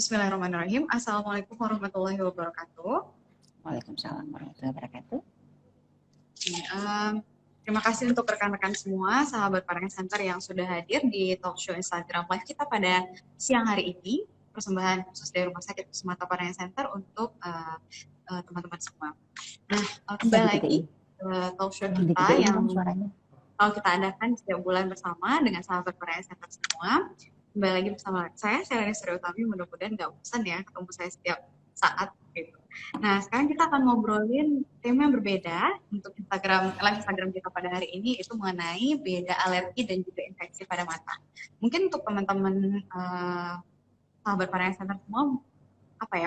Bismillahirrahmanirrahim. Assalamualaikum warahmatullahi wabarakatuh. Waalaikumsalam warahmatullahi wabarakatuh. Terima kasih untuk rekan-rekan semua, sahabat Pareng Center yang sudah hadir di talk show Instagram Live kita pada siang hari ini. Persembahan khusus dari Rumah Sakit Kusumata Pareng Center untuk teman-teman semua. Nah, kembali lagi ke talk show kita yang kalau kita adakan setiap bulan bersama dengan sahabat Pareng Center semua. Kembali lagi bersama saya Selena Sri Utami, mudah-mudahan nggak bosan ya ketemu saya setiap saat gitu. Nah, sekarang kita akan ngobrolin tema yang berbeda untuk live Instagram kita pada hari ini, itu mengenai beda alergi dan juga infeksi pada mata. Mungkin untuk teman-teman sahabat Pareng Center semua,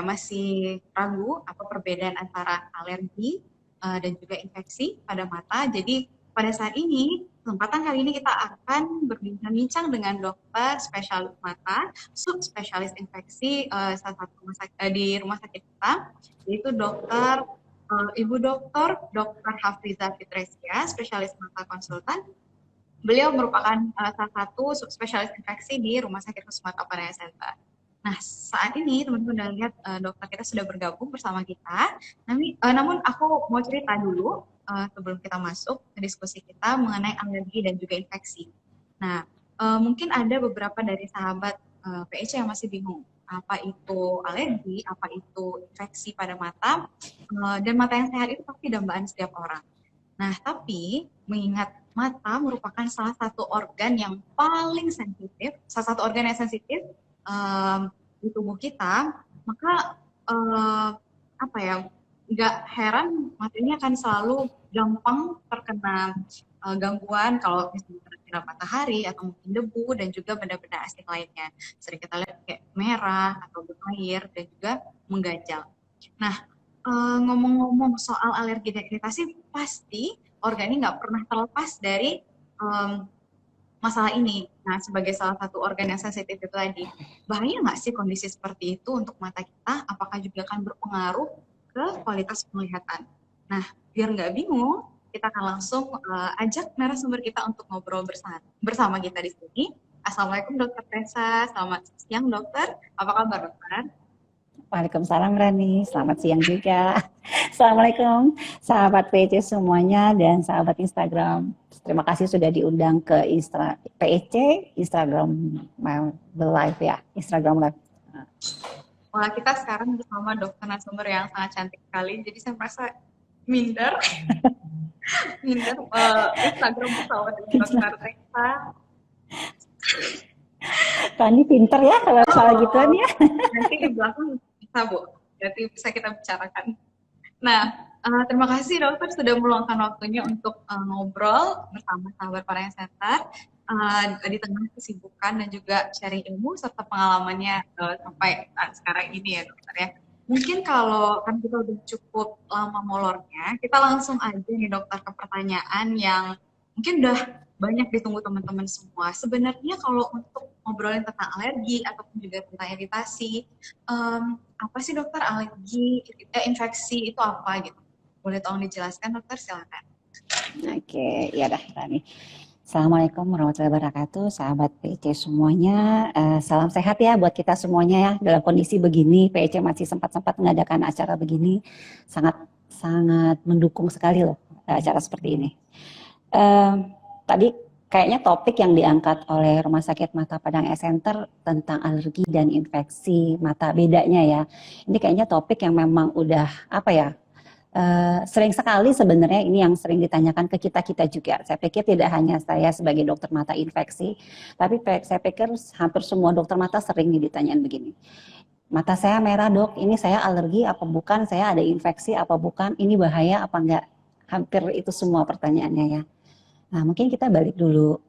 masih ragu apa perbedaan antara alergi dan juga infeksi pada mata. Jadi pada saat ini, kesempatan kali ini kita akan berbincang-bincang dengan dokter spesialis mata, subspesialis infeksi salah satu di rumah sakit kita, yaitu Ibu Dokter Hafrizah Fitresia, spesialis mata konsultan. Beliau merupakan salah satu subspesialis infeksi di Rumah Sakit Kusumata Pareng Center. Nah, saat ini teman-teman udah lihat dokter kita sudah bergabung bersama kita. Namun aku mau cerita dulu sebelum kita masuk ke diskusi kita mengenai alergi dan juga infeksi. Nah, mungkin ada beberapa dari sahabat PEC yang masih bingung apa itu alergi, apa itu infeksi pada mata, dan mata yang sehat itu pasti dambaan setiap orang. Nah, tapi mengingat mata merupakan salah satu organ yang paling sensitif, salah satu organ yang sensitif di tubuh kita, maka nggak heran matanya akan selalu gampang terkena gangguan kalau misalnya terkena matahari atau mungkin debu dan juga benda-benda asing lainnya. Sering kita lihat kayak merah atau berair dan juga mengganjal. Nah, ngomong-ngomong soal alergi dan iritasi, pasti organ ini nggak pernah terlepas dari masalah ini. Nah, sebagai salah satu organ yang sensitif itu tadi, bahaya nggak sih kondisi seperti itu untuk mata kita? Apakah juga akan berpengaruh ke kualitas penglihatan? Nah, biar nggak bingung, kita akan langsung ajak narasumber kita untuk ngobrol bersama kita di sini. Assalamualaikum Dokter Tessa, selamat siang Dokter. Apa kabar Dokter? Waalaikumsalam Rani, selamat siang juga. Assalamualaikum sahabat PEC semuanya dan sahabat Instagram. Terima kasih sudah diundang ke PEC Instagram Live ya, Instagram Live. Wah, kita sekarang bersama dokter narasumber yang sangat cantik sekali, jadi saya merasa minder Instagram bersama dengan Dokter Tessa. Tani pinter ya kalau soal gituan ya. Nanti di belakang bisa Bu, nanti bisa kita bicarakan. Nah, terima kasih dokter sudah meluangkan waktunya untuk ngobrol bersama sahabat Pareng Center di tengah kesibukan dan juga sharing ilmu serta pengalamannya sampai sekarang ini ya dokter ya. Mungkin kalau kan kita udah cukup lama molornya, kita langsung aja nih dokter ke pertanyaan yang mungkin udah banyak ditunggu teman-teman semua. Sebenarnya kalau untuk ngobrolin tentang alergi ataupun juga tentang iritasi, apa sih dokter alergi, infeksi itu apa gitu? Boleh tolong dijelaskan dokter, silakan. Oke, ya dah Rani. Assalamualaikum warahmatullahi wabarakatuh, sahabat PEC semuanya. Salam sehat ya buat kita semuanya ya. Dalam kondisi begini, PEC masih sempat-sempat mengadakan acara begini, sangat mendukung sekali loh acara seperti ini. Tadi kayaknya topik yang diangkat oleh Rumah Sakit Mata Padang Center tentang alergi dan infeksi mata, bedanya ya. Ini kayaknya topik yang memang udah sering sekali sebenarnya ini yang sering ditanyakan ke kita juga. Saya pikir tidak hanya saya sebagai dokter mata infeksi, tapi saya pikir hampir semua dokter mata sering ditanyain begini. Mata saya merah dok, ini saya alergi apa bukan, saya ada infeksi apa bukan, ini bahaya apa enggak. Hampir itu semua pertanyaannya ya. Nah mungkin kita balik dulu,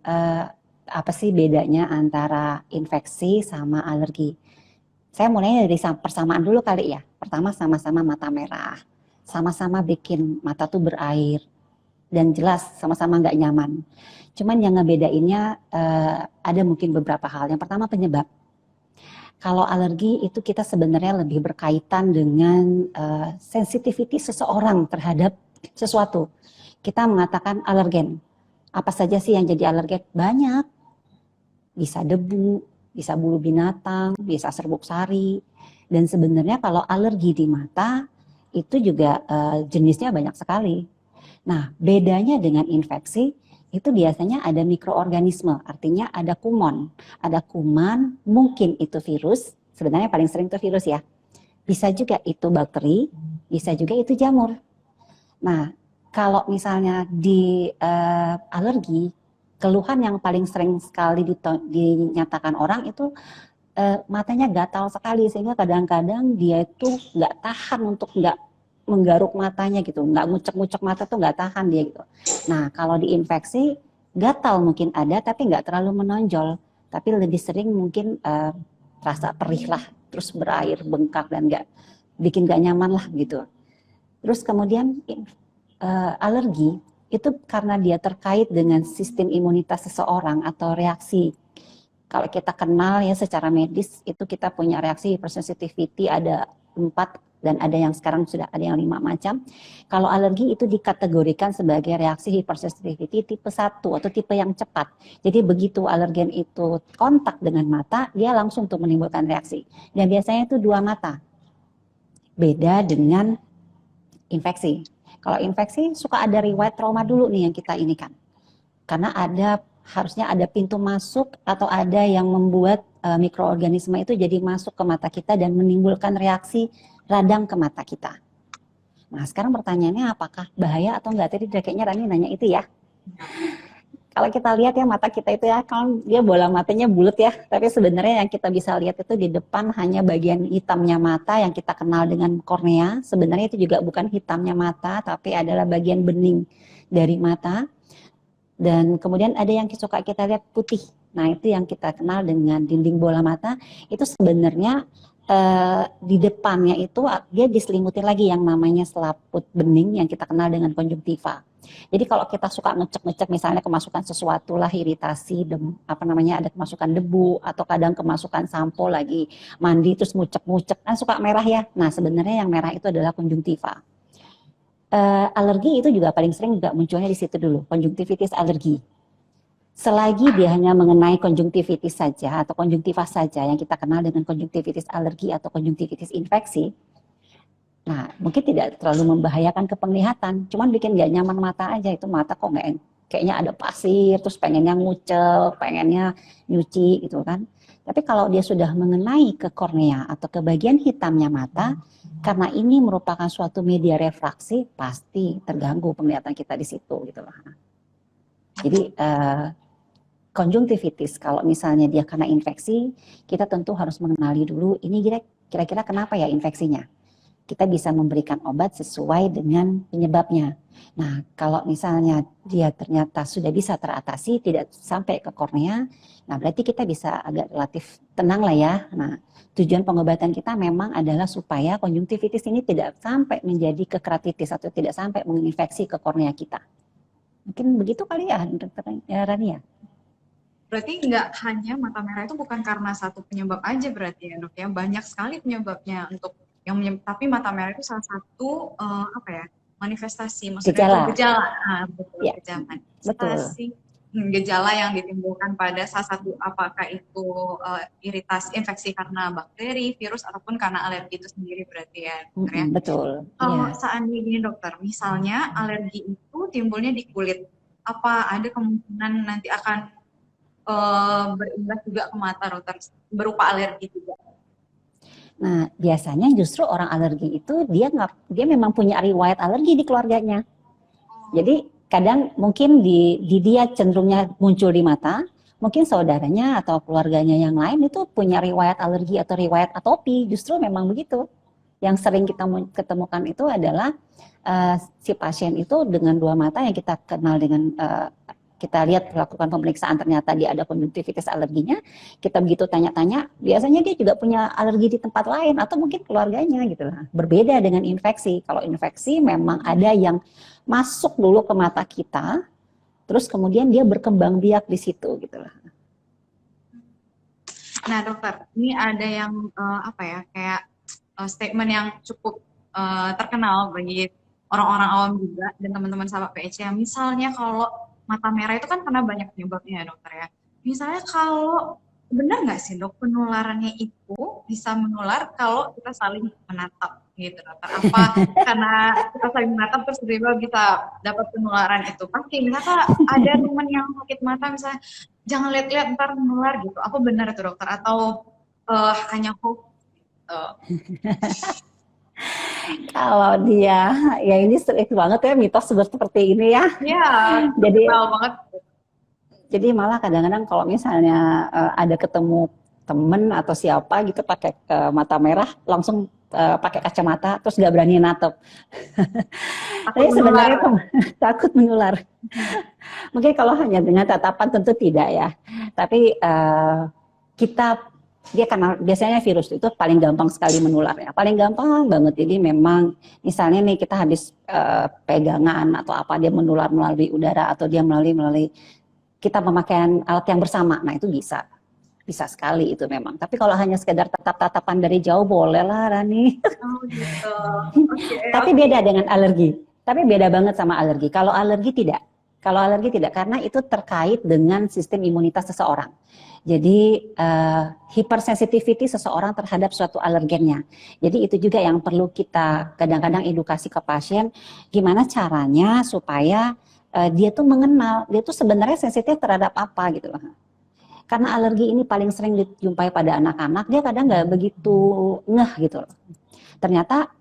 apa sih bedanya antara infeksi sama alergi. Saya mulainya dari persamaan dulu kali ya. Pertama sama-sama mata merah. Sama-sama bikin mata tuh berair dan jelas sama-sama nggak nyaman. Cuman yang ngebedainnya ada mungkin beberapa hal. Yang pertama penyebab. Kalau alergi itu kita sebenarnya lebih berkaitan dengan sensitivity seseorang terhadap sesuatu. Kita mengatakan alergen. Apa saja sih yang jadi alergen? Banyak. Bisa debu, bisa bulu binatang, bisa serbuk sari. Dan sebenarnya kalau alergi di mata itu juga jenisnya banyak sekali. Nah, bedanya dengan infeksi itu biasanya ada mikroorganisme, artinya ada kuman. Ada kuman, mungkin itu virus, sebenarnya paling sering itu virus ya. Bisa juga itu bakteri, bisa juga itu jamur. Nah, kalau misalnya di alergi, keluhan yang paling sering sekali dinyatakan orang itu matanya gatal sekali, sehingga kadang-kadang dia itu nggak tahan untuk nggak menggaruk matanya gitu, nggak ngucek-ngucek mata tuh nggak tahan dia gitu. Nah, kalau diinfeksi, gatal mungkin ada, tapi nggak terlalu menonjol, tapi lebih sering mungkin rasa perih lah, terus berair, bengkak, dan nggak bikin nggak nyaman lah gitu. Terus kemudian alergi itu karena dia terkait dengan sistem imunitas seseorang atau reaksi. Kalau kita kenal ya secara medis itu kita punya reaksi hypersensitivity ada 4 dan ada yang sekarang sudah ada yang 5 macam. Kalau alergi itu dikategorikan sebagai reaksi hypersensitivity tipe 1 atau tipe yang cepat. Jadi begitu alergen itu kontak dengan mata, dia langsung tuh menimbulkan reaksi. Dan biasanya itu 2 mata. Beda dengan infeksi. Kalau infeksi suka ada riwayat trauma dulu nih yang kita ini kan. Karena harusnya ada pintu masuk atau ada yang membuat mikroorganisme itu jadi masuk ke mata kita dan menimbulkan reaksi radang ke mata kita. Nah, sekarang pertanyaannya apakah bahaya atau enggak? Tadi kayaknya Rani nanya itu ya. Kalau kita lihat ya mata kita itu ya, kalau dia bola matanya bulat ya, tapi sebenarnya yang kita bisa lihat itu di depan hanya bagian hitamnya mata yang kita kenal dengan kornea. Sebenarnya itu juga bukan hitamnya mata, tapi adalah bagian bening dari mata. Dan kemudian ada yang suka kita lihat putih. Nah, itu yang kita kenal dengan dinding bola mata. Itu sebenarnya di depannya itu dia diselimuti lagi yang namanya selaput bening yang kita kenal dengan konjungtiva. Jadi kalau kita suka ngecek-ngecek misalnya kemasukan sesuatu lah iritasi, ada kemasukan debu atau kadang kemasukan sampo lagi mandi terus ngucek-ngucek kan suka merah ya. Nah, sebenarnya yang merah itu adalah konjungtiva. Alergi itu juga paling sering juga munculnya di situ dulu, konjungtivitis alergi. Selagi dia hanya mengenai konjungtivitis saja atau konjungtiva saja yang kita kenal dengan konjungtivitis alergi atau konjungtivitis infeksi, nah mungkin tidak terlalu membahayakan ke penglihatan, cuman bikin nggak nyaman mata aja, itu mata kok nggak kayaknya ada pasir, terus pengennya ngucek, pengennya nyuci gitu kan. Tapi kalau dia sudah mengenai ke kornea atau ke bagian hitamnya mata, karena ini merupakan suatu media refraksi, pasti terganggu penglihatan kita di situ gitu loh. Jadi konjungtivitis kalau misalnya dia kena infeksi, kita tentu harus mengenali dulu ini kira-kira kenapa ya infeksinya. Kita bisa memberikan obat sesuai dengan penyebabnya. Nah, kalau misalnya dia ternyata sudah bisa teratasi, tidak sampai ke kornea, nah berarti kita bisa agak relatif tenang lah ya. Nah, tujuan pengobatan kita memang adalah supaya konjungtivitis ini tidak sampai menjadi ke keratitis atau tidak sampai menginfeksi ke kornea kita. Mungkin begitu kali ya, Dr. Rania. Berarti nggak hanya mata merah itu bukan karena satu penyebab aja berarti ya dok ya, banyak sekali penyebabnya untuk tapi mata merah itu salah satu manifestasi, maksudnya gejala, betul, ya, gejala manifestasi, gejala yang ditimbulkan pada salah satu apakah itu iritasi infeksi karena bakteri, virus ataupun karena alergi itu sendiri berarti ya dokter ya. Betul. Kalau seandainya gini dokter, misalnya alergi itu timbulnya di kulit, apa ada kemungkinan nanti akan berimbas juga ke mata dokter berupa alergi juga? Nah, biasanya justru orang alergi itu dia memang punya riwayat alergi di keluarganya. Jadi kadang mungkin di dia cenderungnya muncul di mata, mungkin saudaranya atau keluarganya yang lain itu punya riwayat alergi atau riwayat atopi, justru memang begitu. Yang sering kita ketemukan itu adalah si pasien itu dengan 2 mata yang kita kenal dengan kita lihat melakukan pemeriksaan ternyata dia ada konjungtivitis alerginya, kita begitu tanya-tanya, biasanya dia juga punya alergi di tempat lain atau mungkin keluarganya gitu lah. Berbeda dengan infeksi. Kalau infeksi memang ada yang masuk dulu ke mata kita, terus kemudian dia berkembang biak di situ gitu lah. Nah dokter, ini ada yang kayak statement yang cukup terkenal bagi orang-orang awam juga dan teman-teman sahabat PEC. Misalnya kalau mata merah itu kan karena banyak penyebabnya ya dokter ya. Misalnya kalau benar nggak sih dok, penularannya itu bisa menular kalau kita saling menatap gitu dokter? Apa karena kita saling menatap terus tiba-tiba bisa dapat penularan itu? Pasti misalnya ada teman yang sakit mata misalnya, jangan lihat-lihat ntar menular gitu. Apa benar itu dokter? Atau hanya hoax gitu? Kalau dia, ya ini sering banget ya mitos seperti ini ya. Iya, Jadi terkenal banget. Jadi malah kadang-kadang kalau misalnya ada ketemu temen atau siapa gitu pakai mata merah, langsung pakai kacamata, terus nggak berani natap. Takut Tapi menular. sebenarnya itu takut menular. Mungkin kalau hanya dengan tatapan tentu tidak ya. Tapi kita dia karena biasanya virus itu paling gampang sekali menularnya, paling gampang banget. Jadi memang misalnya nih kita habis pegangan atau apa, dia menular melalui udara atau dia melalui kita pemakaian alat yang bersama, nah itu bisa sekali itu memang. Tapi kalau hanya sekedar tatap-tatapan dari jauh boleh lah Rani. Oh gitu. Oke, Tapi oke. beda dengan alergi. Tapi beda banget sama alergi. Kalau alergi tidak. Kalau alergi tidak, karena itu terkait dengan sistem imunitas seseorang. Jadi hypersensitivity seseorang terhadap suatu alergennya. Jadi itu juga yang perlu kita kadang-kadang edukasi ke pasien, gimana caranya supaya dia tuh mengenal, dia tuh sebenarnya sensitif terhadap apa gitu loh. Karena alergi ini paling sering dijumpai pada anak-anak, dia kadang nggak begitu ngeh gitu loh. Ternyata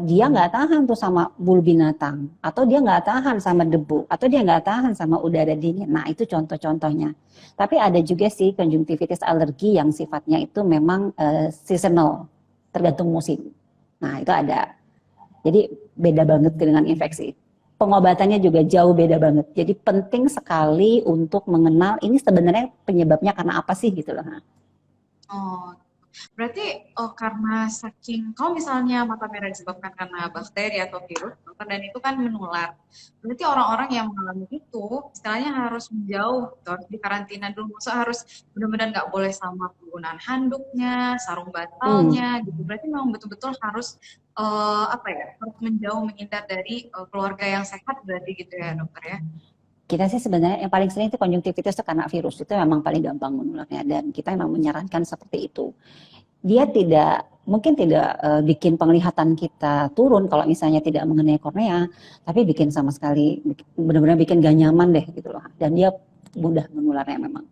dia nggak tahan tuh sama bulu binatang, atau dia nggak tahan sama debu, atau dia nggak tahan sama udara dingin. Nah itu contoh-contohnya. Tapi ada juga sih konjungtivitis alergi yang sifatnya itu memang seasonal, tergantung musim. Nah itu ada. Jadi beda banget dengan infeksi. Pengobatannya juga jauh beda banget. Jadi penting sekali untuk mengenal ini sebenarnya penyebabnya karena apa sih gitu loh. Oh, berarti karena saking kalau misalnya mata merah disebabkan karena bakteri atau virus, dokter, dan itu kan menular. Berarti orang-orang yang mengalami itu istilahnya harus menjauh, gitu, harus dikarantina dulu. Maksudnya harus benar-benar nggak boleh sama penggunaan handuknya, sarung Hmm. bantalnya, gitu. Berarti memang betul-betul harus apa ya? Harus menjauh, menghindar dari keluarga yang sehat berarti gitu ya, dokter ya. Kita sih sebenarnya yang paling sering itu konjungtivitis itu karena virus itu memang paling gampang menularnya dan kita memang menyarankan seperti itu. Dia tidak mungkin tidak bikin penglihatan kita turun kalau misalnya tidak mengenai kornea, tapi bikin sama sekali benar-benar bikin gak nyaman deh gitu loh. Dan dia mudah menularnya memang.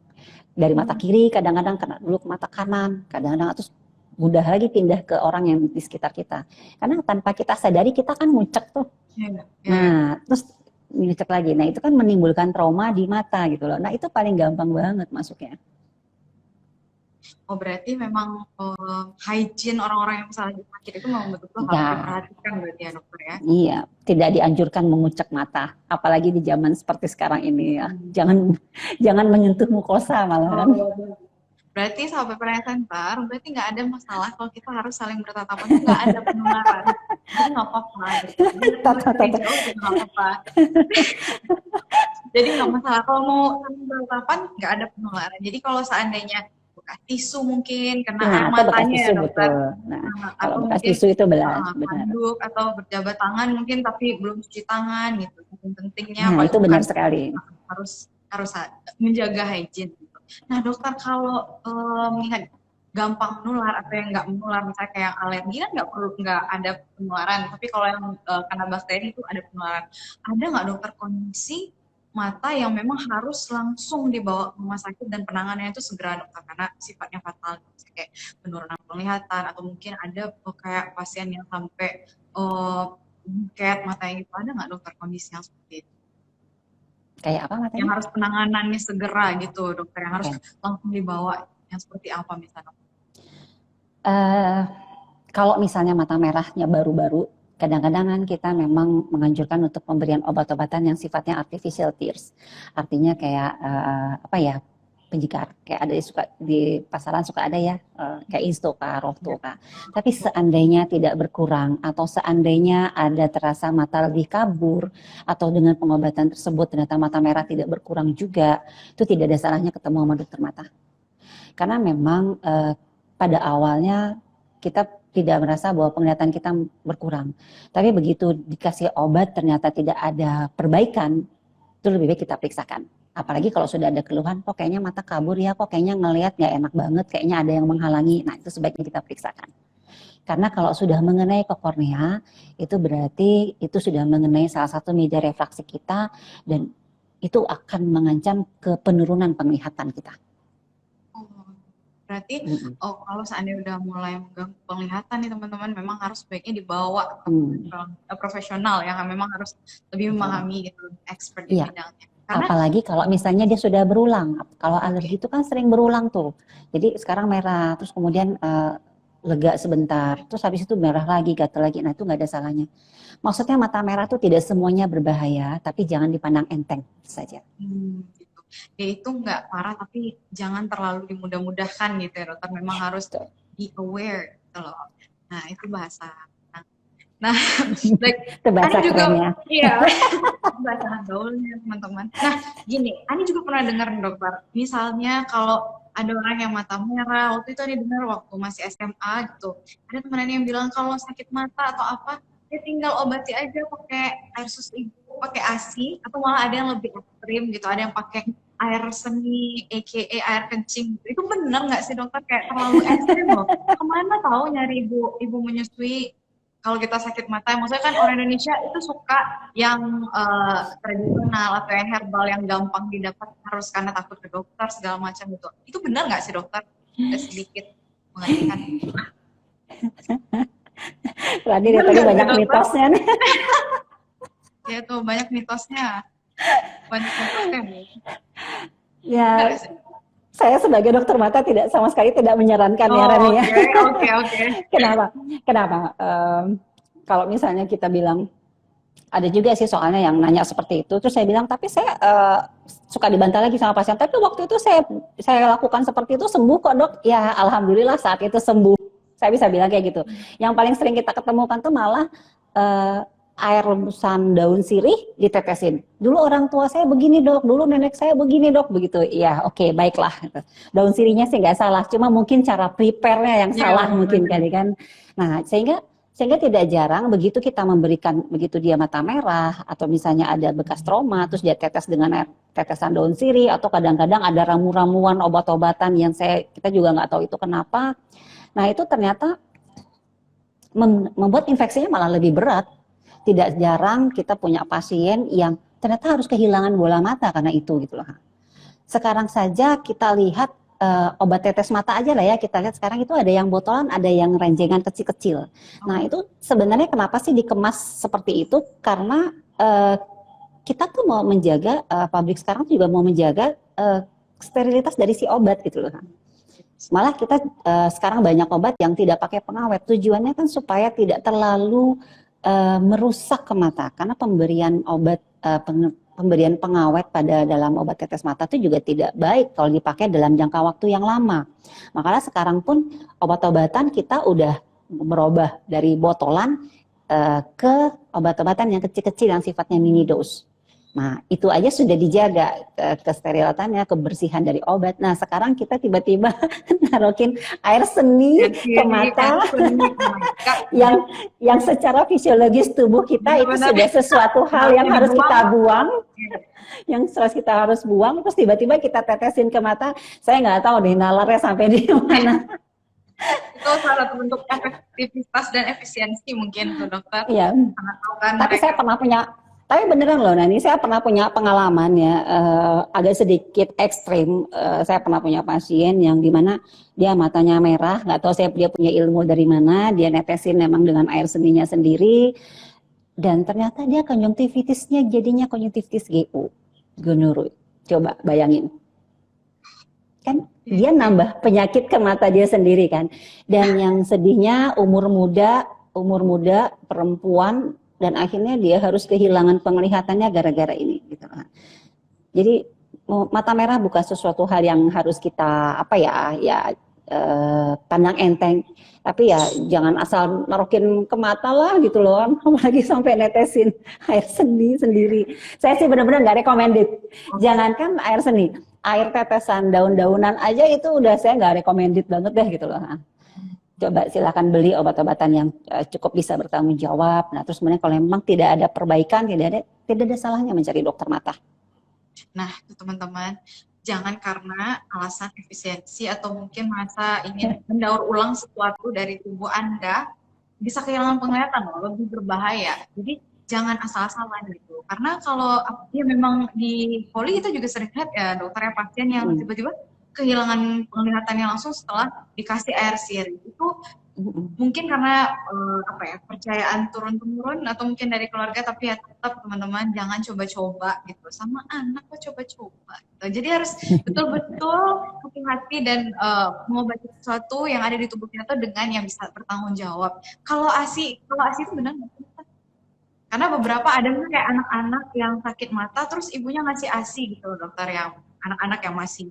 Dari mata Hmm, kiri kadang-kadang kena dulu ke mata kanan, kadang-kadang terus mudah lagi pindah ke orang yang di sekitar kita. Karena tanpa kita sadari kita kan muncak tuh. ya, ya. Nah, terus ngecek lagi. Nah, itu kan menimbulkan trauma di mata gitu loh. Nah, itu paling gampang banget masuknya. Oh, berarti memang hygiene orang-orang yang misalnya lagi sakit itu memang betul-betul harus Ya, diperhatikan berarti ya dokter ya. iya, tidak dianjurkan mengucek mata, apalagi di zaman seperti sekarang ini ya. Hmm. Jangan jangan menyentuh mukosa malah Oh, kan. iya, iya. Berarti sahabat perayaan center, berarti nggak ada masalah kalau kita harus saling bertatapan itu nggak ada penularan. Jadi nggak apa-apa gitu. Mau Tata, dari tata. jauh juga nggak apa-apa. Jadi nggak masalah kalau mau saling bertatapan nggak ada penularan. Jadi kalau seandainya bekas tisu mungkin kena Nah, air atau bekas matanya ya tisu dokter. betul. Nah, kalau Atau bekas mungkin tisu itu benar, benar. handuk atau berjabat tangan mungkin tapi belum cuci tangan gitu. Penting-pentingnya Nah, apalagi itu benar bukan sekali. harus harus menjaga hygiene gitu. Nah dokter kalau melihat gampang menular atau yang nggak menular misalnya kayak alergi kan nggak perlu nggak ada penularan tapi kalau yang kena bakteri itu ada penularan. Ada nggak dokter kondisi mata yang memang harus langsung dibawa ke rumah sakit dan penanganannya itu segera dokter karena sifatnya fatal misalnya kayak penurunan penglihatan atau mungkin ada kayak pasien yang sampai bungket matanya gitu, ada nggak dokter kondisi yang seperti itu Kayak apa yang matanya? harus penanganannya segera gitu dokter yang harus Oke. langsung dibawa yang seperti apa misalnya. Eh, Kalau misalnya mata merahnya baru-baru, kadang-kadang kan kita memang menganjurkan untuk pemberian obat-obatan yang sifatnya artificial tears. Artinya kayak apa ya, penjigar. Kayak ada suka di pasaran suka ada ya, kayak Instoka, Ya. Roftoka. Tapi seandainya tidak berkurang atau seandainya ada terasa mata lebih kabur atau dengan pengobatan tersebut ternyata mata merah tidak berkurang juga, itu tidak ada salahnya ketemu sama dokter mata. Karena memang pada awalnya kita tidak merasa bahwa penglihatan kita berkurang. Tapi begitu dikasih obat ternyata tidak ada perbaikan, itu lebih baik kita periksakan. Apalagi kalau sudah ada keluhan, kok kayaknya mata kabur ya, kok kayaknya ngelihat nggak enak banget, kayaknya ada yang menghalangi. Nah, itu sebaiknya kita periksakan. Karena kalau sudah mengenai ke kornea, itu berarti itu sudah mengenai salah satu media refraksi kita, dan itu akan mengancam ke penurunan penglihatan kita. Berarti kalau seandainya udah mulai mengganggu penglihatan nih teman-teman, memang harus sebaiknya dibawa ke profesional yang memang harus lebih memahami gitu, expert di bidangnya. Karena, apalagi kalau misalnya dia sudah berulang. Kalau alergi itu kan sering berulang tuh. Jadi sekarang merah, terus kemudian lega sebentar, terus habis itu merah lagi, gatal lagi. Nah, itu nggak ada salahnya. Maksudnya mata merah tuh tidak semuanya berbahaya, tapi jangan dipandang enteng saja. Ya itu nggak parah, tapi jangan terlalu dimudah-mudahkan gitu ya dokter. Memang harus be aware gitu loh. Nah itu bahasa. Nah, like, itu bahasa juga, kerennya. Iya, bahasa gaulnya teman-teman. Nah gini, Ani juga pernah dengar dokter. Misalnya kalau ada orang yang mata merah, waktu itu Ani dengar waktu masih SMA gitu. Ada teman Ani yang bilang kalau sakit mata atau apa, dia tinggal obati aja pakai air susu ibu, pakai ASI, atau malah ada yang lebih ekstrim gitu, ada yang pakai air seni, aka air kencing. Itu benar nggak sih dokter? Kayak terlalu ekstrim loh. Kemana tahu nyari ibu menyusui kalau kita sakit mata? Maksudnya kan orang Indonesia itu suka yang tradisional atau yang herbal yang gampang didapat, harus karena takut ke dokter segala macam gitu. Itu benar nggak sih dokter? Sedikit mengatakan. Tadi banyak mitosnya nih. Ya tuh banyak mitosnya. Banyak mitosnya. Ya, saya sebagai dokter mata sama sekali tidak menyarankan ya Rani ya. Oke. Kenapa? Kalau misalnya kita bilang, ada juga sih soalnya yang nanya seperti itu, terus saya bilang, tapi saya suka dibantah lagi sama pasien, tapi waktu itu saya lakukan seperti itu sembuh kok dok. Ya alhamdulillah saat itu sembuh. Saya bisa bilang kayak gitu. Yang paling sering kita ketemukan tuh malah air rebusan daun sirih ditetesin. Dulu orang tua saya begini dok, dulu nenek saya begini dok, begitu. Ya oke, baiklah. Daun sirihnya sih nggak salah, cuma mungkin cara prepare-nya yang salah mungkin kali kan. Nah sehingga tidak jarang begitu kita memberikan, begitu dia mata merah atau misalnya ada bekas trauma, terus dia tetes dengan air tetesan daun sirih, atau kadang-kadang ada ramu-ramuan obat-obatan yang kita juga nggak tahu itu kenapa. Nah itu ternyata membuat infeksinya malah lebih berat. Tidak jarang kita punya pasien yang ternyata harus kehilangan bola mata karena itu gitu loh. Sekarang saja kita lihat obat tetes mata aja lah ya, kita lihat sekarang itu ada yang botolan, ada yang renjengan kecil-kecil. Nah itu sebenarnya kenapa sih dikemas seperti itu? Karena kita tuh mau menjaga, pabrik sekarang juga mau menjaga sterilitas dari si obat gitu loh. Malah kita sekarang banyak obat yang tidak pakai pengawet. Tujuannya kan supaya tidak terlalu merusak ke mata, karena pemberian obat pemberian pengawet pada dalam obat tetes mata itu juga tidak baik kalau dipakai dalam jangka waktu yang lama. Makanya sekarang pun obat-obatan kita udah berubah dari botolan ke obat-obatan yang kecil-kecil yang sifatnya mini dose. Nah itu aja sudah dijaga kesterilatannya, kebersihan dari obat. Nah sekarang kita tiba-tiba naruhin air seni ke mata yang secara fisiologis tubuh kita itu sudah sesuatu hal yang harus kita buang, yang kita harus buang, terus tiba-tiba kita tetesin ke mata. Saya nggak tahu deh nalarnya sampai di mana. Itu salah satu bentuk efektivitas dan efisiensi mungkin tuh dokter. Iya. Tapi saya pernah punya. Tapi beneran loh, Nani, saya pernah punya pengalaman ya, agak sedikit ekstrim. Saya pernah punya pasien yang dimana dia matanya merah, nggak tahu dia punya ilmu dari mana, dia netesin memang dengan air seninya sendiri, dan ternyata dia konjungtivitisnya jadinya konjungtivitis GU, gonorrhea. Coba bayangin. Kan dia nambah penyakit ke mata dia sendiri kan. Dan yang sedihnya umur muda perempuan, dan akhirnya dia harus kehilangan penglihatannya gara-gara ini gitu. Jadi mata merah bukan sesuatu hal yang harus kita pandang enteng, tapi ya jangan asal naruhin ke mata lah gitu loh, apalagi sampai netesin air seni sendiri. Saya sih benar-benar nggak recommended. Jangankan air seni, air tetesan daun-daunan aja itu udah saya nggak recommended banget deh gitu loh. Coba silakan beli obat-obatan yang cukup bisa bertanggung jawab. Nah, terus kemudian kalau memang tidak ada perbaikan, tidak ada salahnya mencari dokter mata. Nah, tuh teman-teman, jangan karena alasan efisiensi atau mungkin merasa ingin mendaur ulang sesuatu dari tubuh Anda, bisa kehilangan penglihatan loh, lebih berbahaya. Jadi jangan asal-asalan gitu. Karena kalau ya memang di poli kita juga sering lihat ya dokter ya pasien yang Mm, tiba-tiba kehilangan penglihatannya langsung setelah dikasih air sirih. Itu mm, mungkin karena apa ya percayaan turun-temurun atau mungkin dari keluarga, tapi ya tetap teman-teman jangan coba-coba gitu sama anak kok coba-coba gitu. Jadi harus betul-betul hati-hati dan mengobati sesuatu yang ada di tubuh kita tuh dengan yang bisa bertanggung jawab. Kalau ASI itu benar nggak sih? Karena beberapa ada kan kayak anak-anak yang sakit mata terus ibunya ngasih ASI gitu loh, dokter, yang anak-anak yang masih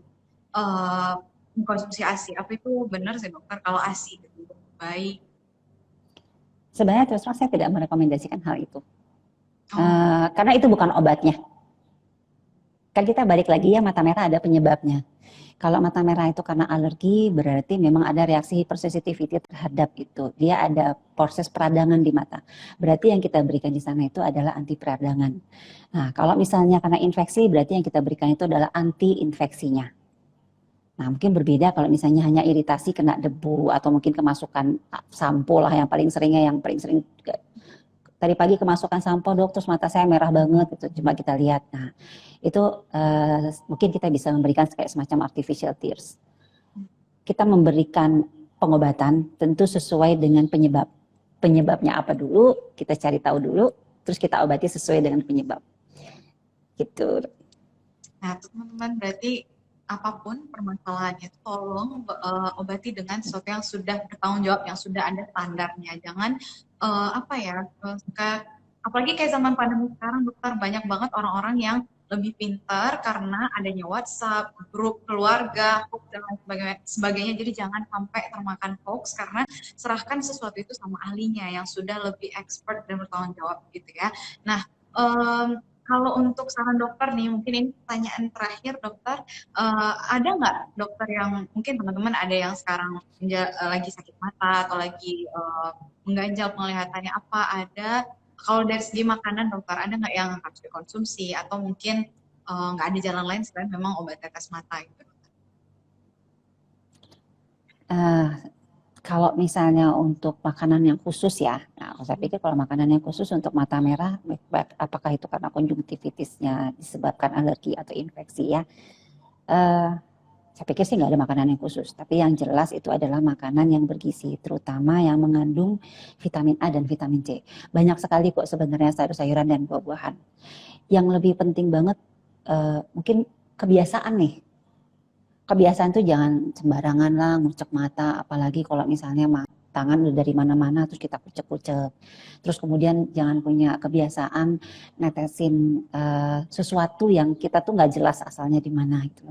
eh, mengkonsumsi ASI. Apa itu benar sih dokter kalau ASI gitu baik? Sebenarnya terus terang saya tidak merekomendasikan hal itu. Oh, Karena itu bukan obatnya. Kan kita balik lagi ya, mata merah ada penyebabnya. Kalau mata merah itu karena alergi, berarti memang ada reaksi hypersensitivity terhadap itu. Dia ada proses peradangan di mata. Berarti yang kita berikan di sana itu adalah anti peradangan. Nah, kalau misalnya karena infeksi, berarti yang kita berikan itu adalah anti infeksinya. Nah, mungkin berbeda kalau misalnya hanya iritasi kena debu atau mungkin kemasukan sampo lah yang paling sering tadi pagi kemasukan sampo dok, terus mata saya merah banget, itu coba kita lihat. Nah, itu mungkin kita bisa memberikan kayak semacam artificial tears. Kita memberikan pengobatan tentu sesuai dengan penyebab. Penyebabnya apa dulu, kita cari tahu dulu, terus kita obati sesuai dengan penyebab. Gitu. nah teman-teman berarti apapun permasalahannya, tolong obati dengan sesuatu yang sudah bertanggung jawab, yang sudah ada standarnya. Jangan apa ya, apalagi kayak zaman pandemi sekarang, dokter, banyak banget orang-orang yang lebih pintar karena adanya WhatsApp, grup keluarga, hoax dan lain sebagainya. Jadi jangan sampai termakan hoax, karena serahkan sesuatu itu sama ahlinya yang sudah lebih expert dan bertanggung jawab gitu ya. Nah, kalau untuk saran dokter nih, mungkin ini pertanyaan terakhir dokter, ada nggak dokter yang mungkin teman-teman ada yang sekarang lagi sakit mata atau lagi mengganjal penglihatannya, apa ada kalau dari segi makanan dokter ada nggak yang harus dikonsumsi atau mungkin nggak ada jalan lain selain memang obat tetes mata gitu? Uh, Kalau misalnya untuk makanan yang khusus ya, nah saya pikir kalau makanan yang khusus untuk mata merah, apakah itu karena konjungtivitisnya disebabkan alergi atau infeksi ya? Uh, saya pikir sih nggak ada makanan yang khusus, tapi yang jelas itu adalah makanan yang bergizi, terutama yang mengandung vitamin A dan vitamin C. Banyak sekali kok sebenarnya sayur-sayuran dan buah-buahan. Yang lebih penting banget mungkin kebiasaan nih. Kebiasaan tuh jangan sembarangan lah ngucek mata, apalagi kalau misalnya tangan udah dari mana-mana terus kita kucek-kucek. Terus kemudian jangan punya kebiasaan netesin sesuatu yang kita tuh nggak jelas asalnya di mana gitu.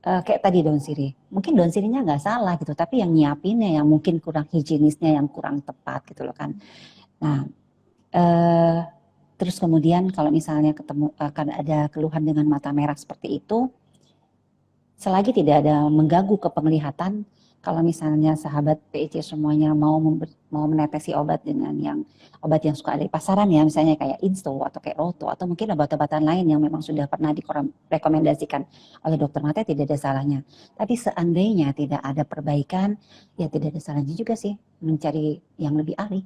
Kayak tadi daun sirih, mungkin daun sirihnya nggak salah gitu, tapi yang nyiapinnya yang mungkin kurang higienisnya, yang kurang tepat gitu loh kan. Nah, eh, terus kemudian kalau misalnya ketemu akan ada keluhan dengan mata merah seperti itu, selagi tidak ada mengganggu ke penglihatan, kalau misalnya sahabat PIC semuanya mau menetesi obat dengan obat yang suka ada di pasaran ya, misalnya kayak Insto atau kayak Roto atau mungkin obat-obatan lain yang memang sudah pernah direkomendasikan oleh dokter mata, tidak ada salahnya. Tapi seandainya tidak ada perbaikan, ya tidak ada salahnya juga sih mencari yang lebih ahli.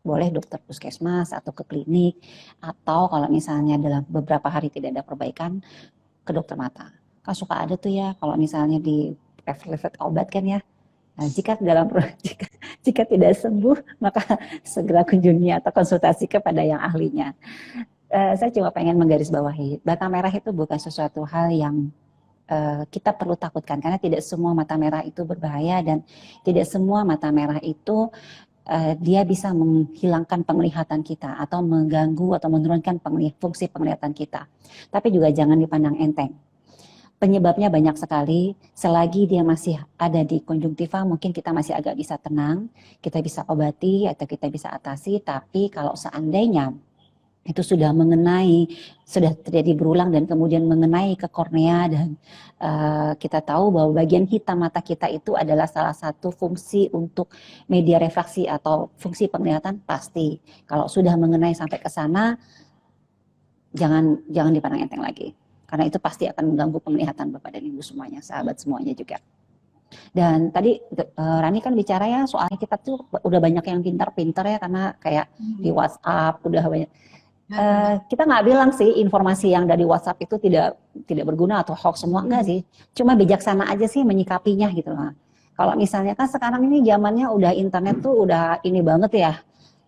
Boleh dokter puskesmas atau ke klinik, atau kalau misalnya dalam beberapa hari tidak ada perbaikan, ke dokter mata. Kan suka ada tuh ya kalau misalnya di level obat kan ya. Nah, jika, jika tidak sembuh maka segera kunjungi atau konsultasi kepada yang ahlinya. Saya cuma pengen menggarisbawahi, mata merah itu bukan sesuatu hal yang kita perlu takutkan, karena tidak semua mata merah itu berbahaya dan tidak semua mata merah itu dia bisa menghilangkan penglihatan kita atau mengganggu atau menurunkan fungsi penglihatan kita. Tapi juga jangan dipandang enteng. Penyebabnya banyak sekali, selagi dia masih ada di konjungtiva mungkin kita masih agak bisa tenang, kita bisa obati atau kita bisa atasi, tapi kalau seandainya itu sudah terjadi berulang dan kemudian mengenai ke kornea dan kita tahu bahwa bagian hitam mata kita itu adalah salah satu fungsi untuk media refraksi atau fungsi penglihatan, pasti kalau sudah mengenai sampai ke sana jangan dipandang enteng lagi. Karena itu pasti akan mengganggu penglihatan Bapak dan Ibu semuanya, sahabat semuanya juga. Dan tadi Rani kan bicara ya soalnya kita tuh udah banyak yang pintar-pintar ya, karena kayak di WhatsApp udah banyak. Kita nggak bilang sih informasi yang dari WhatsApp itu tidak berguna atau hoax semua, enggak sih. Cuma bijaksana aja sih menyikapinya gitu loh. Kalau misalnya kan sekarang ini zamannya udah internet tuh udah ini banget ya.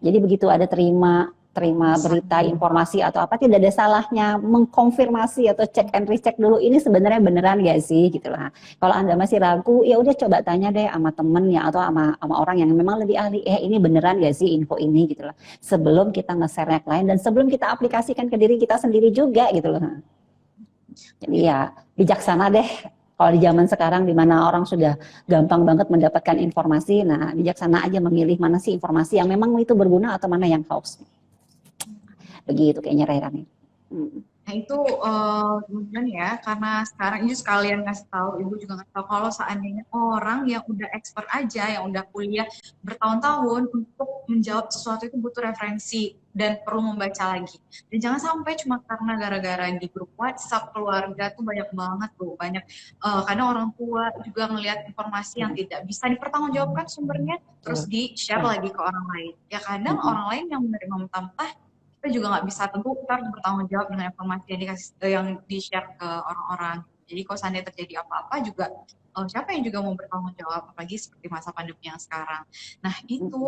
Jadi begitu ada terima berita, informasi atau apa, tidak ada salahnya mengkonfirmasi atau cek and recheck dulu ini sebenarnya beneran gak sih gitu lah. Kalau Anda masih ragu, ya udah coba tanya deh sama temen ya atau sama orang yang memang lebih ahli, ini beneran gak sih info ini gitu lah. Sebelum kita nge-share yang lain dan sebelum kita aplikasikan ke diri kita sendiri juga gitu loh. Jadi ya bijaksana deh. Kalau di zaman sekarang di mana orang sudah gampang banget mendapatkan informasi, nah bijaksana aja memilih mana sih informasi yang memang itu berguna atau mana yang hoax. Begitu kayaknya Rairani. Nah itu kemudian ya, karena sekarang ini sekalian ngasih tahu, Ibu juga ngasih tahu kalau seandainya orang yang udah expert aja, yang udah kuliah bertahun-tahun untuk menjawab sesuatu itu butuh referensi dan perlu membaca lagi. Dan jangan sampai cuma karena gara-gara di grup WhatsApp keluarga tuh banyak banget tuh, banyak kadang orang tua juga ngelihat informasi yang tidak bisa dipertanggungjawabkan sumbernya, terus di-share lagi ke orang lain. Ya kadang orang lain yang menerima mentah-mentah, kita juga nggak bisa, tentu kita harus bertanggung jawab dengan informasi yang dikasih yang di-share ke orang-orang. Jadi kalau seandainya terjadi apa-apa juga siapa yang juga mau bertanggung jawab, apalagi seperti masa pandemi yang sekarang. Nah itu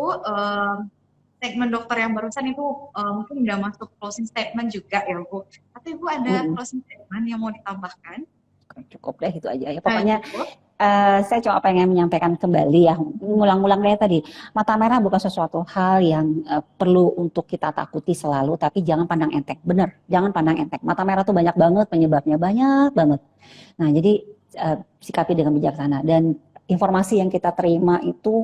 segmen dokter yang barusan itu mungkin udah masuk closing statement juga ya Bu. Tapi Bu ada closing statement yang mau ditambahkan? Cukup deh itu aja ya. Pokoknya saya cuma pengen menyampaikan kembali ya, ngulang-ngulang deh tadi. Mata merah bukan sesuatu hal yang perlu untuk kita takuti selalu, tapi jangan pandang enteng. Bener, jangan pandang enteng. Mata merah tuh banyak banget penyebabnya, banyak banget. Nah jadi sikapi dengan bijaksana, dan informasi yang kita terima itu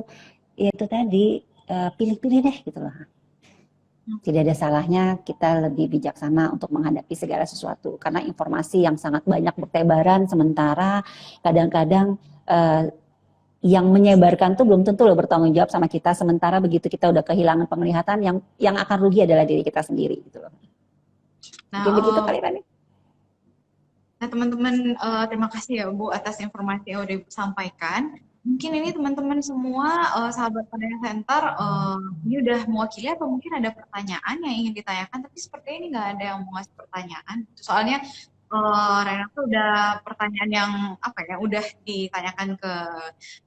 tadi pilih-pilih deh gitu loh. Tidak ada salahnya kita lebih bijaksana untuk menghadapi segala sesuatu, karena informasi yang sangat banyak bertebaran, sementara kadang-kadang yang menyebarkan tuh belum tentu loh bertanggung jawab sama kita, sementara begitu kita udah kehilangan penglihatan, yang akan rugi adalah diri kita sendiri gitu loh. Nah, mungkin begitu kali Rani. Nah teman-teman, terima kasih ya Bu atas informasi yang udah Ibu sampaikan. Mungkin ini teman-teman semua sahabat Pandang Center ini udah mewakili atau mungkin ada pertanyaan yang ingin ditanyakan, tapi sepertinya ini nggak ada yang mau ngasih pertanyaan. Soalnya Renata udah pertanyaan yang udah ditanyakan ke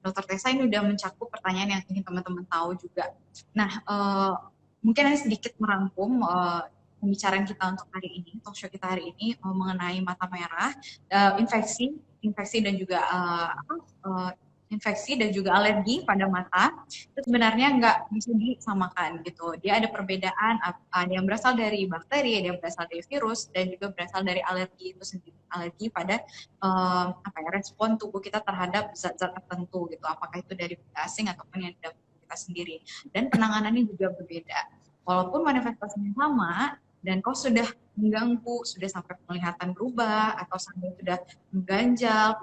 Dokter Tessa, ini udah mencakup pertanyaan yang ingin teman-teman tahu juga. Nah mungkin ada sedikit merangkum pembicaraan kita untuk hari ini, talk show kita hari ini mengenai mata merah, infeksi dan juga infeksi dan juga alergi pada mata. Itu sebenarnya nggak bisa disamakan gitu. Dia ada perbedaan, ada yang berasal dari bakteri, ada yang berasal dari virus, dan juga berasal dari alergi itu sendiri. Alergi pada respon tubuh kita terhadap zat-zat tertentu gitu. Apakah itu dari benda asing ataupun yang dari kita sendiri. Dan penanganannya juga berbeda. Walaupun manifestasinya sama, dan kau sudah mengganggu, sudah sampai penglihatan berubah, atau sampai sudah mengganjal,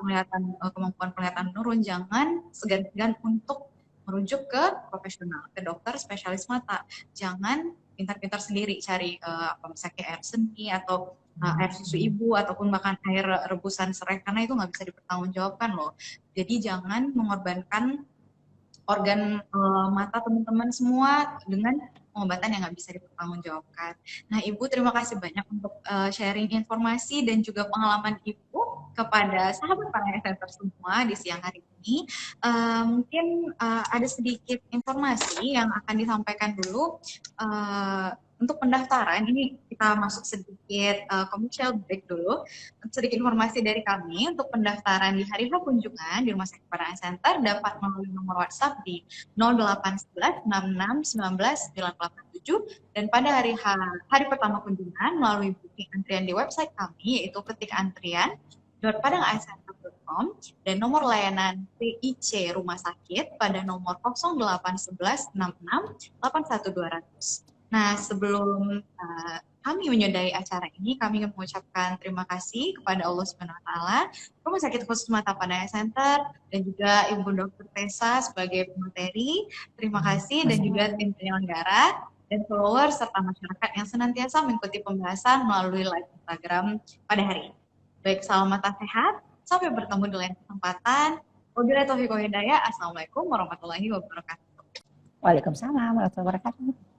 kemampuan penglihatan menurun, jangan segan-segan untuk merujuk ke profesional, ke dokter spesialis mata. Jangan pintar-pintar sendiri cari misalnya air seni atau air susu ibu ataupun bahkan air rebusan serai, karena itu nggak bisa dipertanggungjawabkan loh. Jadi jangan mengorbankan organ mata teman-teman semua dengan pengobatan yang nggak bisa dipertanggungjawabkan. Nah, Ibu terima kasih banyak untuk sharing informasi dan juga pengalaman Ibu kepada sahabat Pandang Center semua di siang hari ini. Mungkin ada sedikit informasi yang akan disampaikan dulu. Untuk pendaftaran, ini kita masuk sedikit commercial break dulu. Sedikit informasi dari kami, untuk pendaftaran di hari kunjungan di Rumah Sakit Pandang Center dapat melalui nomor WhatsApp di 0811 66 19 987, dan pada hari pertama kunjungan melalui booking antrian di website kami, yaitu ketik antrian.padangascenter.com, dan nomor layanan PIC Rumah Sakit pada nomor 0811 66 81200. Nah, sebelum kami menyudahi acara ini, kami ingin mengucapkan terima kasih kepada Allah Subhanahu wa Ta'ala, Rumah Sakit Khusus Mata Pandang Center, dan juga Ibu Dr. Tessa sebagai pemateri. Terima kasih, dan juga tim penyelenggara dan followers serta masyarakat yang senantiasa mengikuti pembahasan melalui live Instagram pada hari ini. Baik, salam mata sehat. Sampai bertemu di lain kesempatan. Wabillahi taufiq wal hidayah. Assalamualaikum warahmatullahi wabarakatuh. Waalaikumsalam warahmatullahi wabarakatuh.